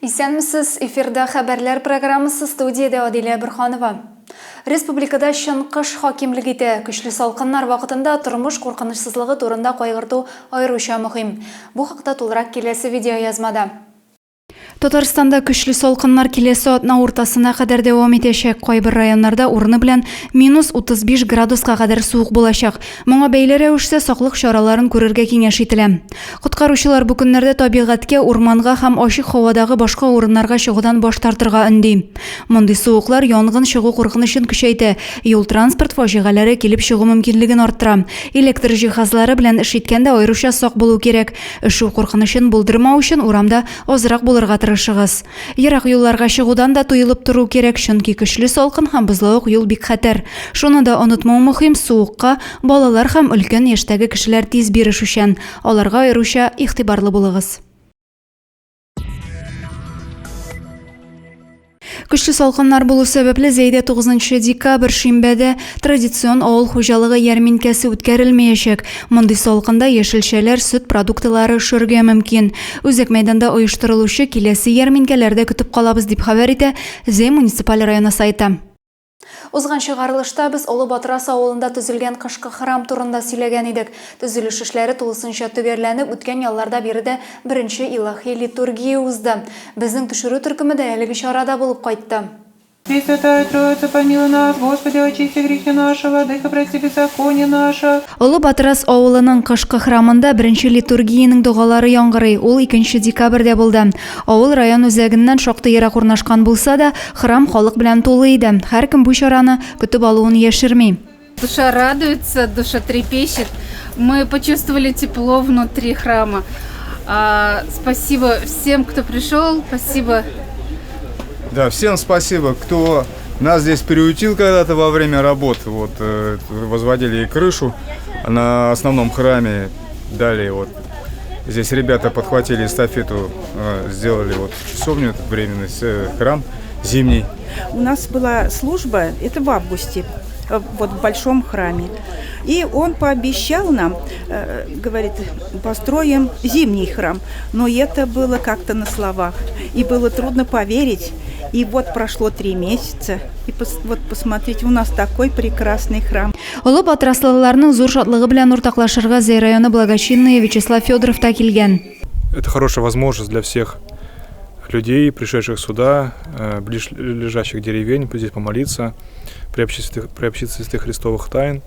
Исәнмесез, эфирда хәбәрләр программасы, студияда Адилә Бирханова. Республикада шын кыш хакимлек итә. Көчле салкыннар вакытында тормыш куркынычсызлыгы турында кайгырту аеруча мөһим. Бу хакта тулырак киләсе видео язмада. Татарстанда көчле салкыннар киләсе атна уртасына кадәр дәвам итәчәк. Кайбер районнарда урыны белән -35 градуска кадәр суык булачак. Моңа бәйле рәвештә саклык чараларын күрергә киңәш ителә. Коткаручылар бу көннәрдә табигатькә, урманга һәм ачык һавадагы башка урыннарга чыгудан баш тартырга өнди. Мондый суыклар янгын чыгу куркынычын көчәйтә, юл транспорт фаҗигаләре килеп чыгу мөмкинлеген арттыра. Электр җиһазлары белән эш иткәндә аеруча сак булу кирәк. Эшу куркынычын булдырмау өчен урамда азрак булырга тырышыгыз. Ерак юлларга чыгудан да туелып туру кирәк, чөнки көчле салкын һәм бозлавык юл бик хәтәр. Шуны да онытмау мөһим, суыкка балалар һәм өлкән яшьтәге кешеләр тиз бирешүчән. Аларга аеруча игътибарлы булыгыз. Көчле салкыннар булу сәбәпле Зәйдә 9 декабрь шимбәдә традицион авыл хуҗалыгы ярминкәсе үткәрелмәячәк. Мондый салкында яшелчәләр, сөт продуктлары эшләргә мөмкин. Үзәк мәйданда оештырылучы киләсе ярминкәләрдә көтеп калабыз дип хәбәр итә Зәй муниципаль районы сайты. Узган чыгарылышта без Олы Батырас авылында төзелгән кышкы храм турында сөйләгән идек. Төзелеш эшләре тулысынча төгәрләнеп, үткән ялларда биредә беренче илаһи литургия узды. Безнең төшерү төркеме дә әлеге чарада булып кайтты. Пресвятая Троица, помилуй нас, Господи, очисти грехи наши, владыка, прости беззаконие наше. Олы Батырас авылының кышкы храмында беренче литургиянең дугалары яңгырый. Ул 2 декабрьдә булды. Авыл район үзәгеннән шактый ерак урнашкан булса да, храм халык белән тулы иде. Һәркем бу чараны көтеп алуын яшерми. Душа радуется, душа трепещет. Мы почувствовали тепло внутри храма. Спасибо всем, кто пришел. Спасибо. Да, всем спасибо, кто нас здесь приютил когда-то во время работ. Вот, возводили и крышу на основном храме. Далее вот здесь ребята подхватили эстафету, сделали вот часовню, временный храм зимний. У нас была служба, это в августе, вот в большом храме. И он пообещал нам, говорит, построим зимний храм. Но это было как-то на словах. И было трудно поверить. И вот прошло 3 месяца. И вот посмотрите, у нас такой прекрасный храм. Олы Батыраслыларның зур шатлыгы белән уртаклашырга Зәй районы благочинный Вячеслав Федоров та килгән. Это хорошая возможность для всех людей, пришедших сюда, ближайших деревень, здесь помолиться, приобщиться святых христовых тайн.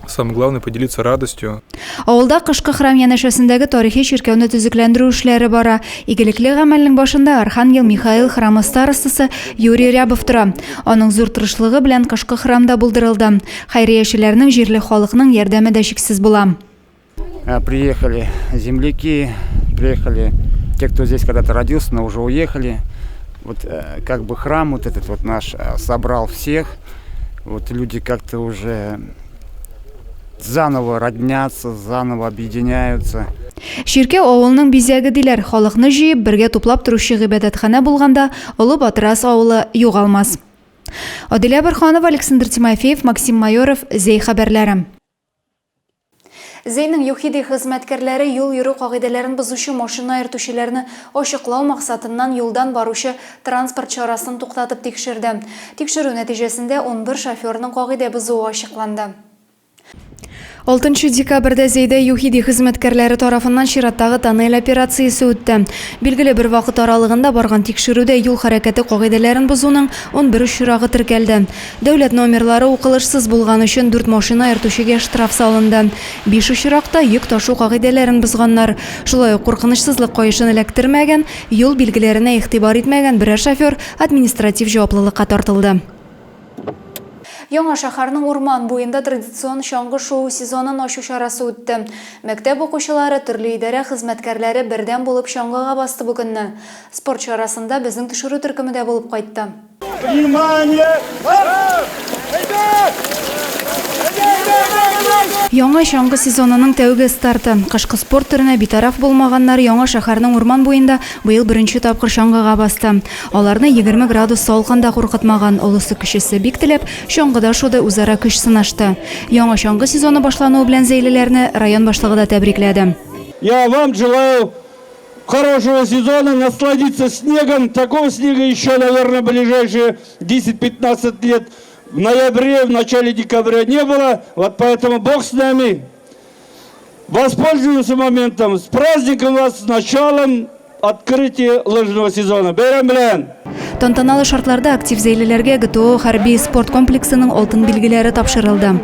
Самое главное — поделиться радостью. Авылда кышкы храм янәшәсендәге тарихи чиркәүне төзекләндерү эшләре бара. Игелекле гамәлнең башында Архангел Михаил храмы старостасы Юрий Рябов тора. Аның зур тырышлыгы белән кышкы храмда булдырылды. Хәйриячеләрнең, җирле халыкның ярдәме дә чиксез була. Приехали земляки, приехали те, кто здесь когда-то родился, но уже уехали. Вот как бы храм вот этот вот наш собрал всех. Вот люди как-то уже заново роднятся, заново объединяются. Чиркәү авылның бизәге диләр. Халыкны җыеп бергә туплап торучы гыйбадәтханә булганда Олы Батырас авылы югалмас. Адилә Бирханова, Александр Тимофеев, Максим Майоров, Зәй хәбәрләре. Зәйнең юхиди хезмәткәрләре юл йөрү кагыйдәләрен бозучы машина йөртүчеләрне ачыклау максатыннан юлдан баручы транспорт чарасын туктатып тикшерде. Тикшерү нәтиҗәсендә 11 шоферның кагыйдә бозуы ачыкланды. 6 декабрьдә Зәйдә юхиди хезмәткәрләре тарафыннан чираттагы тоннель операциясе үтте. Билгеле бер вакыт аралыгында барган тикшерүдә юл хәрәкәте кагыйдәләрен бозуның 11 очрагы теркәлде. Дәүләт номерлары укылышсыз булган өчен 4 машина йөртүчегә штраф салынды. 5 очракта йөк ташу кагыйдәләрен бозганнар. Шулай ук куркынычсызлык каешын эләктермәгән, юл билгеләренә игътибар итмәгән берәр шофер административ җаваплылыкка тартылды. Яңа шәһәрнең урман буенда традицион чаңгы шоу сезонын ачу чарасы үтте. Мәктәп укучылары, төрле идарә хезмәткәрләре бердәм булып чаңгыга басты бу көнне. Спорт чарасында безнең төшерү төркеме дә булып кайтты. Яңа чаңгы сезонының тәүге старты. Кышкы спорт түренә битараф булмаганнар Яңа шәһәрнең урман буенда быел беренче тапкыр чаңгыга басты. Аларны 20 градус салкында куркытмаган, олысы кешесе бик теләп, чаңгыда шуды үзара көч сынашты. Яңа чаңгы сезоны башлануы белән Зәйлеләрне район башлыгы да тәбрикләде. Я вам желаю хорошего сезона, насладиться снегом. Такого снега еще, наверное, ближайшие 10-15 лет в ноябре, в начале декабря не было. Вот поэтому Бог с нами. Воспользуемся моментом. С праздником вас, с началом открытия лыжного сезона. Бәйрәм белән! Тантаналы шартларда актив зәйлеләргә ГТО хәрби спорт комплексының алтын билгеләре тапшырылды.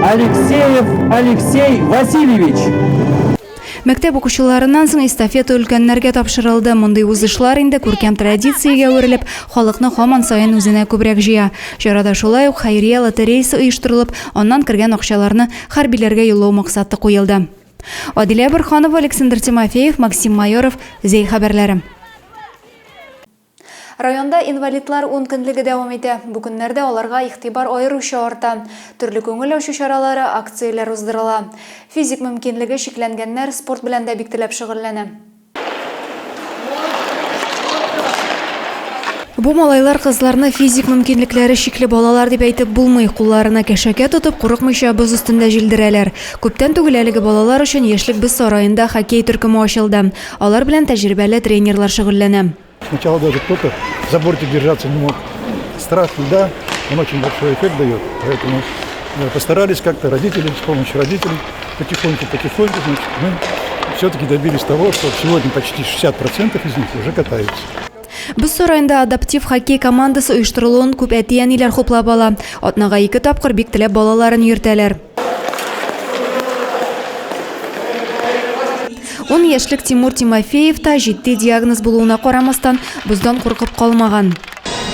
Алексеев Алексей Васильевич. Мәктәп укучыларыннан соң эстафета өлкәннәргә тапшырылды. Мондый узышлар инде күркәм традициягә үрелеп, халыкны һаман саен үзенә күбрәк җыя. Чарада шулай ук хәйрия лотереясы оештырылып, аннан кергән акчаларны хәрбиләргә юллау максаты куелды. Адилә Борханова, Александр Тимофеев, Максим Майоров, Зей хәбәрләре. Районда инвалидлар 10 көнлеге дәвам итә. Бу көннәрдә аларга игътибар аеруча арта. Төрле күңел ачу чаралары, акцияләр уздырыла. Физик мөмкинлеге шикләнгәннәр спорт белән дә бик теләп шөгыльләнә. Бу малайлар кызларны физик мөмкинлекләре шикле балалар дип әйтеп булмый. Кулларына кәшәкә тотып, курыкмыйча боз өстендә җилдерәләр. Күптән түгел әлеге балалар өчен яшьлек без сараенда хоккей төркеме ачылды. Алар белән тәҗрибәле тренерлар шөгыльләнә. Сначала даже кто-то в заборке держаться не мог. Страх льда, он очень большой эффект дает. Поэтому постарались как-то родители, с помощью родителей, потихоньку, значит, мы все-таки добились того, что сегодня почти 60% из них уже катаются. Без сарайында адаптив хоккей командасы оештырылуын күп әтиәниләр хуплап ала. Атнага 2 тапкыр бик теләп балаларын йөртәләр. 10 яшьлек Тимур Тимофеев та җитди диагноз булуына карамастан боздан куркып калмаган.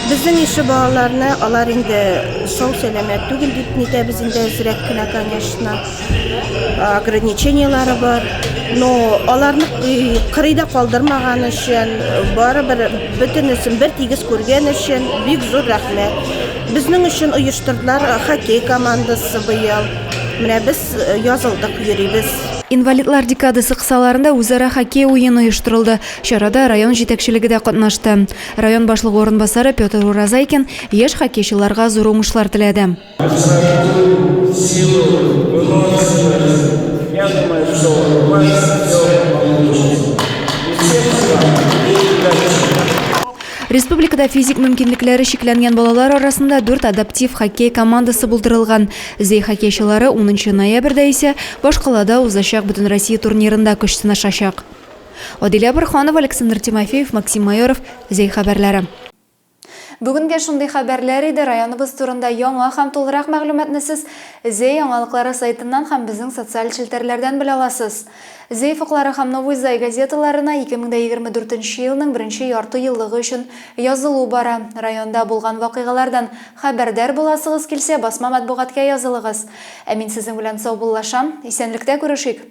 Безнең ише балаларны алар инде сау сәламәт түгел дип нитәбез инде зрәк кенә, конечно. Ограничениялары бар. Но аларны кырыйда калдырмаган өчен, барыбер бөтенесен бер тигез күргән өчен бик зур рәхмәт. Безнең өчен оештырдылар хоккей командасы быел. Менә без язылдык йөрибез. Инвалидлар декадасы кысаларында үзара хоккей уены оештырылды. Чарада район җитәкчелеге дә катнашты. Район башлыгы орынбасары Петр Уразайкин яшь хоккейчыларга зур уңышлар теләде. Я думаю, что у вас Республикада физик мөмкинлекләре шикләнгән балалар арасында 4 адаптив хоккей командасы булдырылган. Зей хоккейчылары 10 ноябрьдә исә Башкалада узачак Бөтен Россия турнирында көч сынашачак. Адилә Борханова, Александр Тимофеев, Максим Майоров, Зей хәбәрләре. Бүгенге шундый хәбәрләр иде. Районыбыз турында яңа һәм тулырак мәгълүматны сез Зей яңалыклары сайтыннан һәм безнең социаль челтәрләрдән белә аласыз. Зей фоклары һәм Новый Зай газеталарына 2024 елның 1нче ярты еллыгы өчен язылу бара. Районда булган вакыйгалардан хәбәрдар буласыгыз килсә, басма матбугатка язылыгыз. Ә мин сезнең белән сау буллашам. Исәнлектә күрешик.